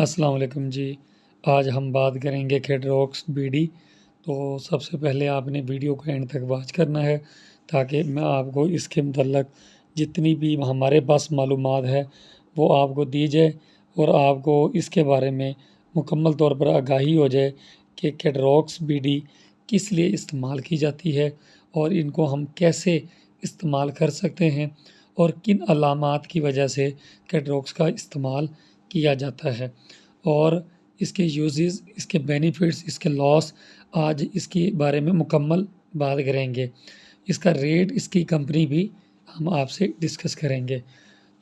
अस्सलाम वालेकुम जी। आज हम बात करेंगे केड्रॉक्स बीडी। तो सबसे पहले आपने वीडियो को एंड तक वॉच करना है ताकि मैं आपको इसके मतलब जितनी भी हमारे पास मालूमात है वो आपको दी जाए और आपको इसके बारे में मुकम्मल तौर पर आगाही हो जाए कि केड्रॉक्स बीडी किस लिए इस्तेमाल की जाती है और इनको हम कैसे इस्तेमाल कर सकते हैं और किन अलामात की वजह से केड्रॉक्स का इस्तेमाल किया जाता है और इसके यूजेस, इसके बेनिफिट्स, इसके लॉस, आज इसके बारे में मुकम्मल बात करेंगे। इसका रेट, इसकी कंपनी भी हम आपसे डिस्कस करेंगे।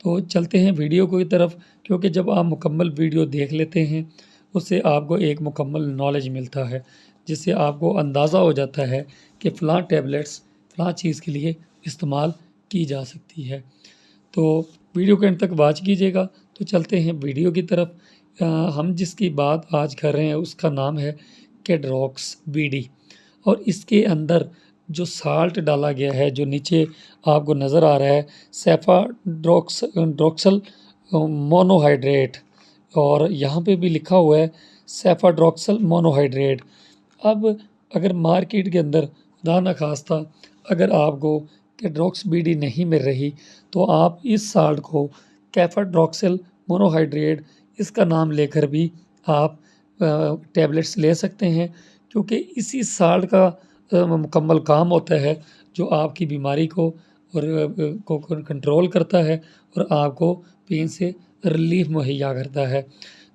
तो चलते हैं वीडियो की तरफ, क्योंकि जब आप मुकम्मल वीडियो देख लेते हैं उससे आपको एक मुकम्मल नॉलेज मिलता है, जिससे आपको अंदाज़ा हो जाता है कि फ़लाँ टैबलेट्स फ़लाँ चीज़ के लिए इस्तेमाल की जा सकती है। तो वीडियो के अंत तक वॉच कीजिएगा। तो चलते हैं वीडियो की तरफ। हम जिसकी बात आज कर रहे हैं उसका नाम है केड्रॉक्स बीडी और इसके अंदर जो साल्ट डाला गया है, जो नीचे आपको नज़र आ रहा है, सेफाड्रॉक्सल मोनोहाइड्रेट, और यहाँ पे भी लिखा हुआ है सेफाड्रॉक्सल मोनोहाइड्रेट। अब अगर मार्केट के अंदर खुदा न खास्ता अगर आपको केड्रॉक्स बीडी नहीं मिल रही तो आप इस साल्ट को कैफाड्रॉक्सिल मोनोहाइड्रेट इसका नाम लेकर भी आप टैबलेट्स ले सकते हैं, क्योंकि इसी साल्ट का मुकम्मल काम होता है जो आपकी बीमारी को और को कंट्रोल करता है और आपको पेन से रिलीफ मुहैया करता है।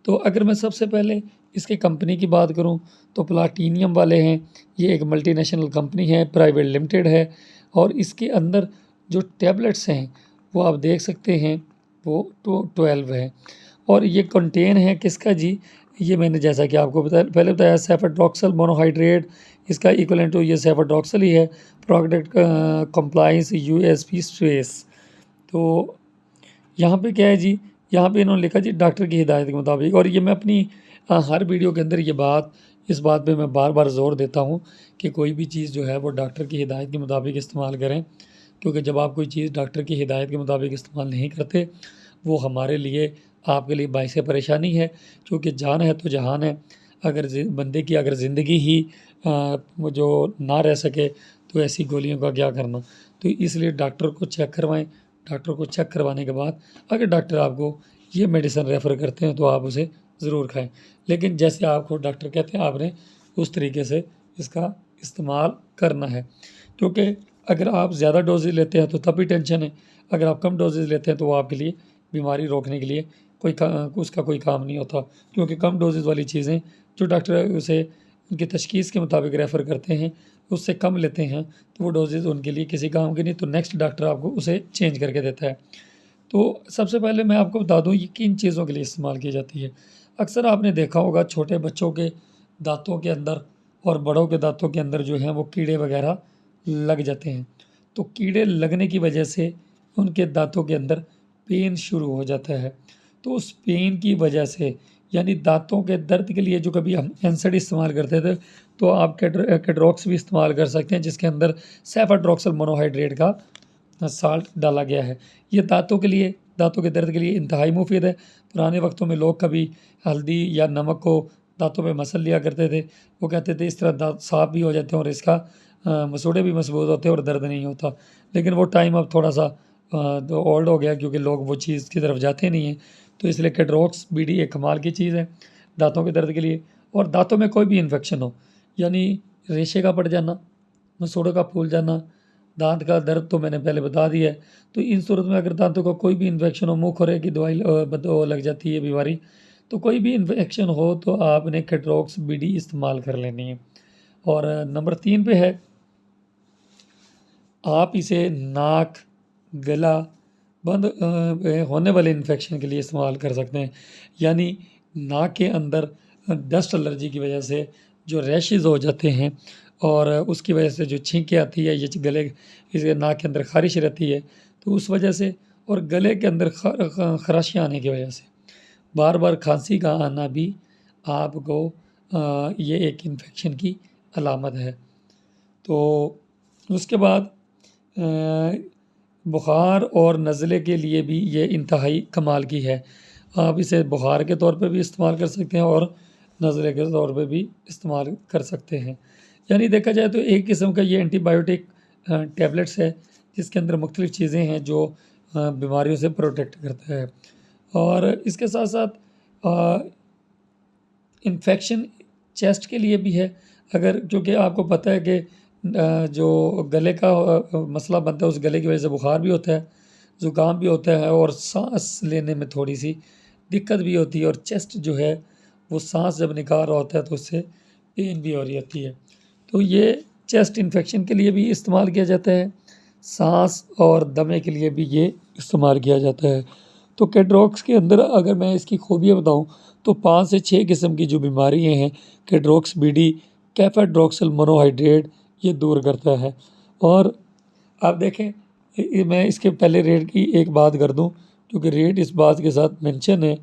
तो अगर मैं सबसे पहले इसके कंपनी की बात करूं तो प्लाटीनियम वाले हैं। ये एक मल्टीनेशनल कंपनी है, प्राइवेट लिमिटेड है, और इसके अंदर जो टैबलेट्स हैं वो आप देख सकते हैं वो 12 है। और ये कंटेन है किसका जी, ये मैंने जैसा कि आपको पहले बताया सेफाड्रॉक्सल मोनोहाइड्रेट, इसका इक्विवेलेंट तो ये सेफाड्रॉक्सल ही है। Product compliance USP space. तो यहाँ पे क्या है जी, यहाँ पे इन्होंने लिखा जी डॉक्टर की हिदायत के मुताबिक। और ये मैं अपनी हर वीडियो के अंदर इस बात पे मैं बार बार ज़ोर देता हूँ कि कोई भी चीज़ जो है वो डॉक्टर की हिदायत के मुताबिक इस्तेमाल करें, क्योंकि जब आप कोई चीज़ डॉक्टर की हिदायत के मुताबिक इस्तेमाल नहीं करते वो हमारे लिए, आपके लिए बाइस परेशानी है, क्योंकि जान है तो जहान है। अगर बंदे की अगर ज़िंदगी ही वो जो ना रह सके तो ऐसी गोलियों का क्या करना। तो इसलिए डॉक्टर को चेक करवाएं। डॉक्टर को चेक करवाने के बाद अगर डॉक्टर आपको ये मेडिसिन रेफ़र करते हैं तो आप उसे ज़रूर खाएं, लेकिन जैसे आपको डॉक्टर कहते हैं आपने उस तरीके से इसका इस्तेमाल करना है। क्योंकि अगर आप ज़्यादा डोजेज लेते हैं तो तब भी टेंशन है, अगर आप कम डोजेज लेते हैं तो वो आपके लिए बीमारी रोकने के लिए उसका कोई काम नहीं होता। क्योंकि कम डोजेज वाली चीज़ें जो डॉक्टर उसे उनकी तशख़ीस के मुताबिक रेफ़र करते हैं उससे कम लेते हैं तो वो डोजेज़ उनके लिए किसी काम के नहीं, तो नेक्स्ट डॉक्टर आपको उसे चेंज करके देता है। तो सबसे पहले मैं आपको बता दूँ ये किन चीज़ों के लिए इस्तेमाल की जाती है। अक्सर आपने देखा होगा छोटे बच्चों के दाँतों के अंदर और बड़ों के दाँतों के अंदर जो हैं वो कीड़े वगैरह लग जाते हैं। तो कीड़े लगने की वजह से उनके दाँतों के अंदर पेन शुरू हो जाता है। तो उस पेन की वजह से, यानी दाँतों के दर्द के लिए जो कभी हम एनसाइड इस्तेमाल करते थे, तो आप केड्रॉक्स भी इस्तेमाल कर सकते हैं जिसके अंदर सेफाड्रॉक्सल मोनोहाइड्रेट का साल्ट डाला गया है। ये दाँतों के लिए, दाँतों के दर्द के लिए इंतहाई मुफीद है। पुराने वक्तों में लोग कभी हल्दी या नमक को दाँतों पे मसल लिया करते थे। वो कहते थे इस तरह दाँत साफ़ भी हो जाते हैं और इसका मसूड़े भी मजबूत होते हैं और दर्द नहीं होता। लेकिन वो टाइम अब थोड़ा सा तो ओल्ड हो गया, क्योंकि लोग वो चीज़ की तरफ जाते नहीं हैं। तो इसलिए केड्रॉक्स बीडी एक कमाल की चीज़ है दाँतों के दर्द के लिए। और दाँतों में कोई भी इन्फेक्शन हो, यानी रेशे का पड़ जाना, मसूड़ों का फूल जाना, दांत का दर्द तो मैंने पहले बता दिया है। तो इन सूरत में अगर दांतों का कोई भी इन्फेक्शन हो, मुँह खुरे की दवाई लग जाती है बीमारी, तो कोई भी इन्फेक्शन हो तो आपने केड्रॉक्स बीडी इस्तेमाल कर लेनी है। और नंबर 3 पे है, आप इसे नाक, गला बंद होने वाले इन्फेक्शन के लिए इस्तेमाल कर सकते हैं। यानी नाक के अंदर डस्ट एलर्जी की वजह से जो रैशेज़ हो जाते हैं और उसकी वजह से जो छींकें आती है, ये गले, इसके नाक के अंदर ख़ारिश रहती है, तो उस वजह से, और गले के अंदर खराशियाँ आने की वजह से, बार बार खांसी का आना भी आपको ये एक इन्फेक्शन की अलामत है। तो उसके बाद बुखार और नज़ले के लिए भी ये इंतहाई कमाल की है। आप इसे बुखार के तौर पे भी इस्तेमाल कर सकते हैं और नज़ले के तौर पे भी इस्तेमाल कर सकते हैं। यानी देखा जाए तो एक किस्म का ये एंटीबायोटिक टैबलेट्स है जिसके अंदर मुख्तलिफ़ चीज़ें हैं जो बीमारियों से प्रोटेक्ट करता है। और इसके साथ साथ इन्फेक्शन चेस्ट के लिए भी है। अगर क्योंकि आपको पता है कि जो गले का मसला बनता है, उस गले की वजह से बुखार भी होता है, ज़ुकाम भी होता है और सांस लेने में थोड़ी सी दिक्कत भी होती है। और चेस्ट जो है वो सांस जब निकाल रहा होता है तो उससे पेन भी हो रही होती है। तो ये चेस्ट इन्फेक्शन के लिए भी इस्तेमाल किया जाता है, सांस और दमे के लिए भी ये इस्तेमाल किया जाता है। तो कैड्रॉक्स के अंदर अगर मैं इसकी खूबियाँ बताऊँ तो 5 से 6 किस्म की जो बीमारियाँ हैं कैड्रॉक्स बीडी कैफाड्रॉक्सल मोनोहाइड्रेट ये दूर करता है। और आप देखें मैं इसके पहले रेट की एक बात कर दूं, क्योंकि रेट इस बात के साथ मेंशन है।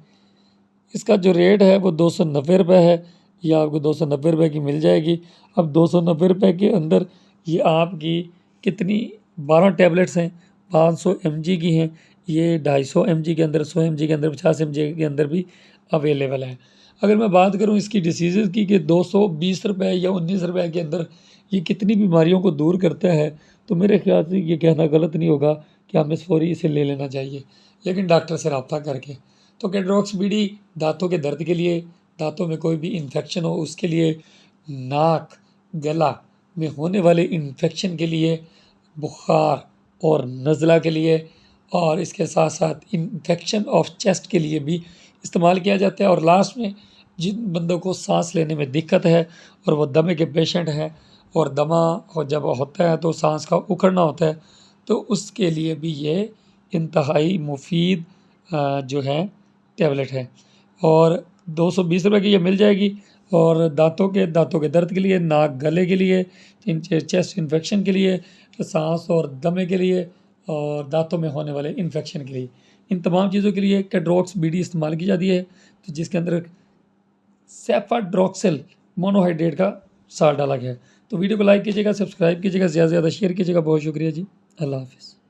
इसका जो रेट है वो 290 रुपये है। ये आपको 290 रुपये की मिल जाएगी। अब 290 रुपये के अंदर ये आपकी कितनी 12 टैबलेट्स हैं, 500 mg की हैं। ये 250 mg के अंदर, 100 mg के अंदर, 50 mg के अंदर भी अवेलेबल है। अगर मैं बात करूं इसकी डिसीज़ की कि 220 रुपये या 19 रुपये के अंदर ये कितनी बीमारियों को दूर करता है, तो मेरे ख्याल से ये कहना गलत नहीं होगा कि हमें फौरी इसे ले लेना चाहिए, लेकिन डॉक्टर से रब्ता करके। तो कैड्रॉक्स बीडी दांतों के दर्द के लिए, दांतों में कोई भी इन्फेक्शन हो उसके लिए, नाक गला में होने वाले इन्फेक्शन के लिए, बुखार और नज़ला के लिए, और इसके साथ साथ इन्फेक्शन ऑफ चेस्ट के लिए भी इस्तेमाल किया जाता है। और लास्ट में जिन बंदों को सांस लेने में दिक्कत है और वो दमे के पेशेंट हैं और दमा जब होता है तो सांस का उखड़ना होता है, तो उसके लिए भी ये इंतहाई मुफीद जो है टैबलेट है। और 220 रुपये की ये मिल जाएगी। और दांतों के दर्द के लिए, नाक गले के लिए, चेस्ट इन्फेक्शन के लिए, सांस और दमे के लिए, और दांतों में होने वाले इन्फेक्शन के लिए, इन तमाम चीज़ों के लिए कैड्रॉक्स बीडी इस्तेमाल की जाती है। तो जिसके अंदर सेफाड्रॉक्सल मोनोहाइड्रेट का सार डाला गया है। तो वीडियो को लाइक कीजिएगा, सब्सक्राइब कीजिएगा, ज़्यादा से ज़्यादा शेयर कीजिएगा। बहुत शुक्रिया जी, अल्लाह हाफ़िज़।